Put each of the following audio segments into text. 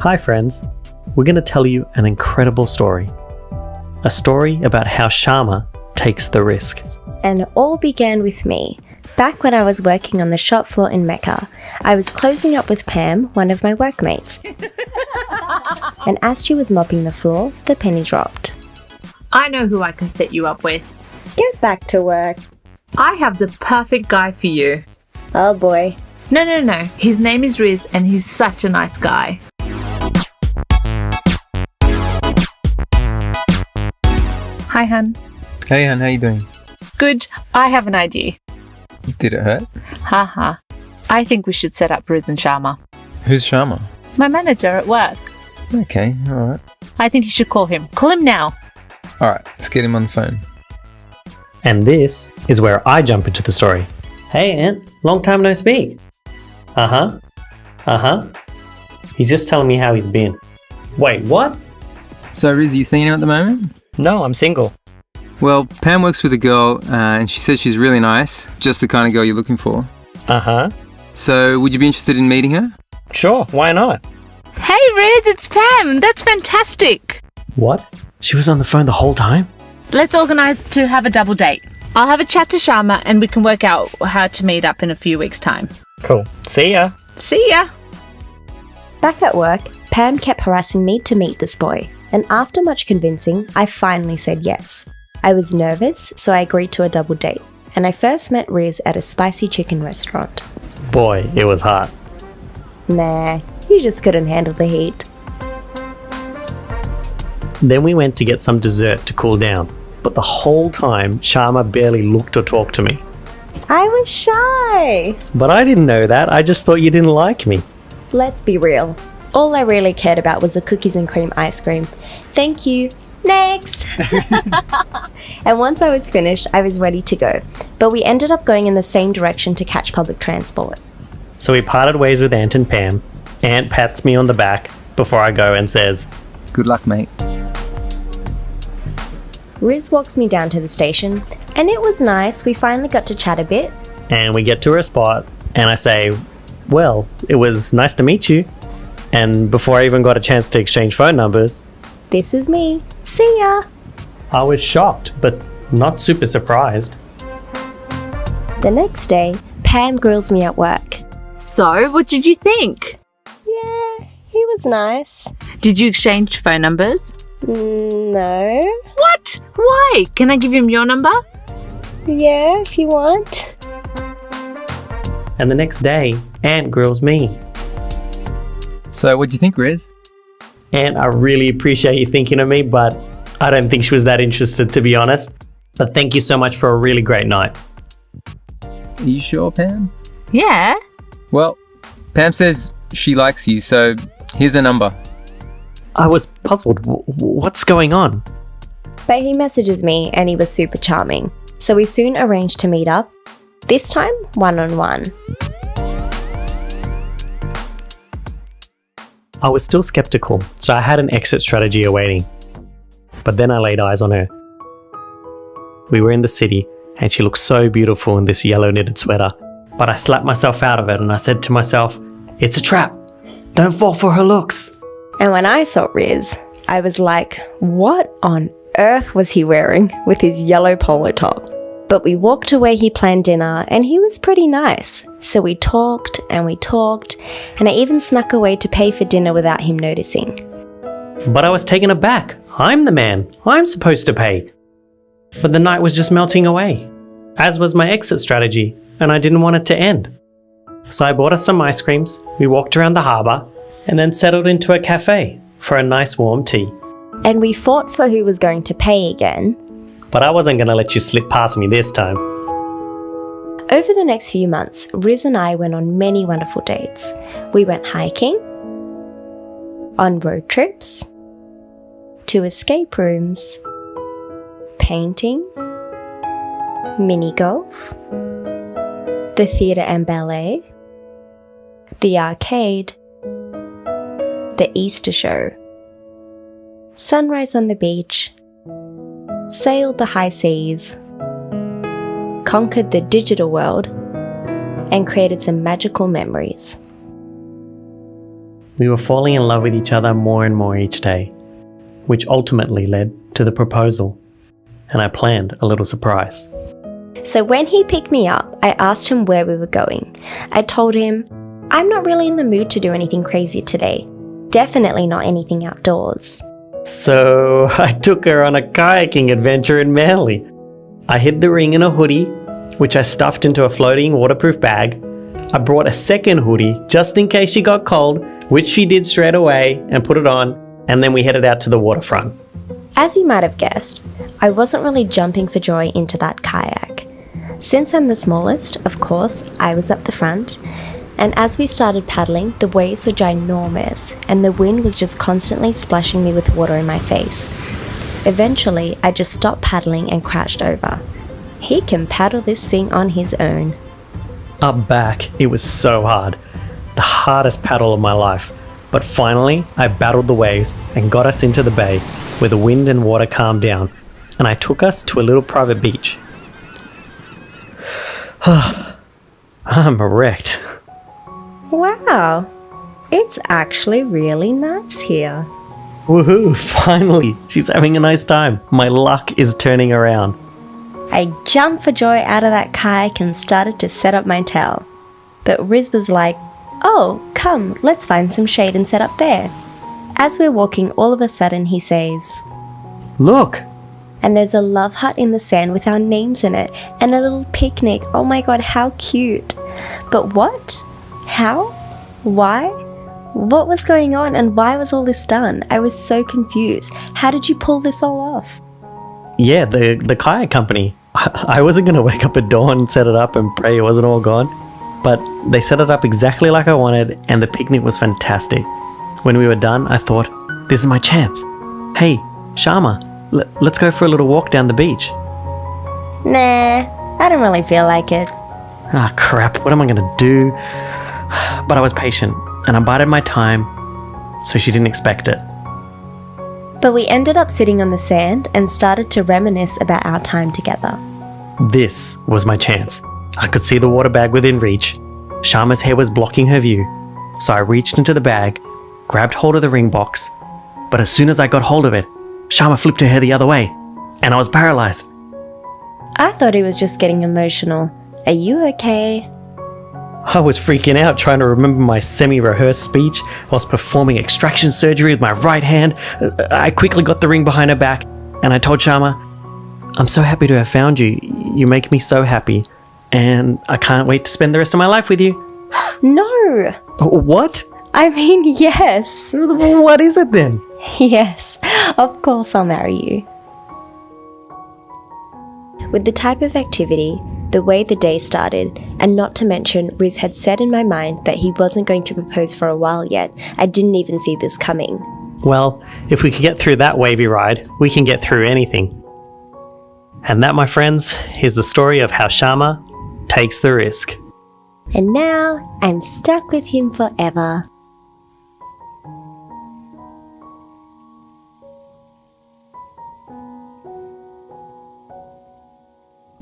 Hi friends, we're going to tell you an incredible story. A story about how Sharma takes the risk. And it all began with me. Back when I was working on the shop floor in Mecca, I was closing up with Pam, one of my workmates. And as she was mopping the floor, the penny dropped. I know who I can set you up with. Get back to work. I have the perfect guy for you. Oh boy. No. His name is Riz and he's such a nice guy. Hi, hun. Hey, hon, how you doing? Good. I have an idea. Did it hurt? Haha. I think we should set up Riz and Sharma. Who's Sharma? My manager at work. Okay, alright. I think you should call him. Call him now. Alright, let's get him on the phone. And this is where I jump into the story. Hey Ant, long time no speak. Uh-huh. He's just telling me how he's been. Wait, what? So, Riz, you seeing him at the moment? No, I'm single. Well, Pam works with a girl, and she says she's really nice, just the kind of girl you're looking for. Uh-huh. So, would you be interested in meeting her? Sure, why not? Hey, Riz, it's Pam. That's fantastic. What? She was on the phone the whole time? Let's organise to have a double date. I'll have a chat to Sharma and we can work out how to meet up in a few weeks' time. Cool. See ya. See ya. Back at work, Pam kept harassing me to meet this boy, and after much convincing, I finally said yes. I was nervous, so I agreed to a double date, and I first met Riz at a spicy chicken restaurant. Boy, it was hot. Nah, he just couldn't handle the heat. Then we went to get some dessert to cool down, but the whole time Sharma barely looked or talked to me. I was shy. But I didn't know that, I just thought you didn't like me. Let's be real. All I really cared about was the cookies and cream ice cream. Thank you. Next! And once I was finished, I was ready to go. But we ended up going in the same direction to catch public transport. So we parted ways with Ant and Pam. Ant pats me on the back before I go and says, Good luck, mate. Riz walks me down to the station, and it was nice. We finally got to chat a bit. and we get to her spot, and I say, well, it was nice to meet you. And before I even got a chance to exchange phone numbers, This is me. See ya! I was shocked, but not super surprised. The next day, Pam grills me at work. So, what did you think? Yeah, he was nice. Did you exchange phone numbers? No. What? Why? Can I give him your number? Yeah, if you want. And the next day, Ant grills me. So, what do you think, Riz? Ant, I really appreciate you thinking of me, but I don't think she was that interested, to be honest. But thank you so much for a really great night. Are you sure, Pam? Yeah. Well, Pam says she likes you, so here's her number. I was puzzled. What's going on? But he messages me and he was super charming. So we soon arranged to meet up, this time one-on-one. I was still skeptical, so I had an exit strategy awaiting. But then I laid eyes on her. We were in the city, and she looked so beautiful in this yellow knitted sweater. But I slapped myself out of it and I said to myself, it's a trap. Don't fall for her looks. And when I saw Riz, I was like, what on earth was he wearing with his yellow polo top? But we walked to where he planned dinner and he was pretty nice. So we talked, and I even snuck away to pay for dinner without him noticing. But I was taken aback. I'm the man. I'm supposed to pay. But the night was just melting away, as was my exit strategy, and I didn't want it to end. So I bought us some ice creams, we walked around the harbour, and then settled into a cafe for a nice warm tea. And we fought for who was going to pay again. But I wasn't going to let you slip past me this time. Over the next few months, Riz and I went on many wonderful dates. We went hiking, on road trips, to escape rooms, painting, mini golf, the theatre and ballet, the arcade, the Easter show, sunrise on the beach, sailed the high seas, conquered the digital world, and created some magical memories. We were falling in love with each other more and more each day, which ultimately led to the proposal, and I planned a little surprise. So when he picked me up, I asked him where we were going. I told him, I'm not really in the mood to do anything crazy today. Definitely not anything outdoors. So I took her on a kayaking adventure in Manly. I hid the ring in a hoodie, which I stuffed into a floating waterproof bag. I brought a second hoodie just in case she got cold, which she did straight away and put it on, and then we headed out to the waterfront. As you might have guessed, I wasn't really jumping for joy into that kayak. Since I'm the smallest, of course, I was up the front, and as we started paddling, the waves were ginormous, and the wind was just constantly splashing me with water in my face. Eventually, I just stopped paddling and crashed over. He can paddle this thing on his own. Up back, it was so hard. The hardest paddle of my life. But finally, I battled the waves and got us into the bay, where the wind and water calmed down, and I took us to a little private beach. I'm wrecked. Wow, it's actually really nice here. Woohoo, finally! She's having a nice time. My luck is turning around. I jumped for joy out of that kayak and started to set up my tail. But Riz was like, oh, come, let's find some shade and set up there. As we're walking, all of a sudden he says, Look! and there's a love hut in the sand with our names in it and a little picnic. Oh my god, how cute. But what? How? Why? What was going on and why was all this done? I was so confused. How did you pull this all off? Yeah, the kayak company. I wasn't going to wake up at dawn and set it up and pray it wasn't all gone. But they set it up exactly like I wanted, and the picnic was fantastic. When we were done, I thought, this is my chance. Hey, Sharma, let's go for a little walk down the beach. Nah, I don't really feel like it. Ah, crap, what am I going to do? But I was patient, and I bided my time, so she didn't expect it. But we ended up sitting on the sand and started to reminisce about our time together. This was my chance. I could see the water bag within reach. Sharma's hair was blocking her view, so I reached into the bag, grabbed hold of the ring box, but as soon as I got hold of it, Sharma flipped her hair the other way, and I was paralyzed. I thought he was just getting emotional. Are you okay? I was freaking out trying to remember my semi-rehearsed speech whilst performing extraction surgery with my right hand. I quickly got the ring behind her back, and I told Sharma, I'm so happy to have found you. You make me so happy, and I can't wait to spend the rest of my life with you. No! What? I mean, yes. What is it then? Yes, of course I'll marry you. With the type of activity, the way the day started, and not to mention Riz had said in my mind that he wasn't going to propose for a while yet, I didn't even see this coming. Well, if we could get through that wavy ride, we can get through anything. And that, my friends, is the story of how Sharma takes the risk. And now I'm stuck with him forever.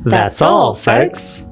That's all, folks.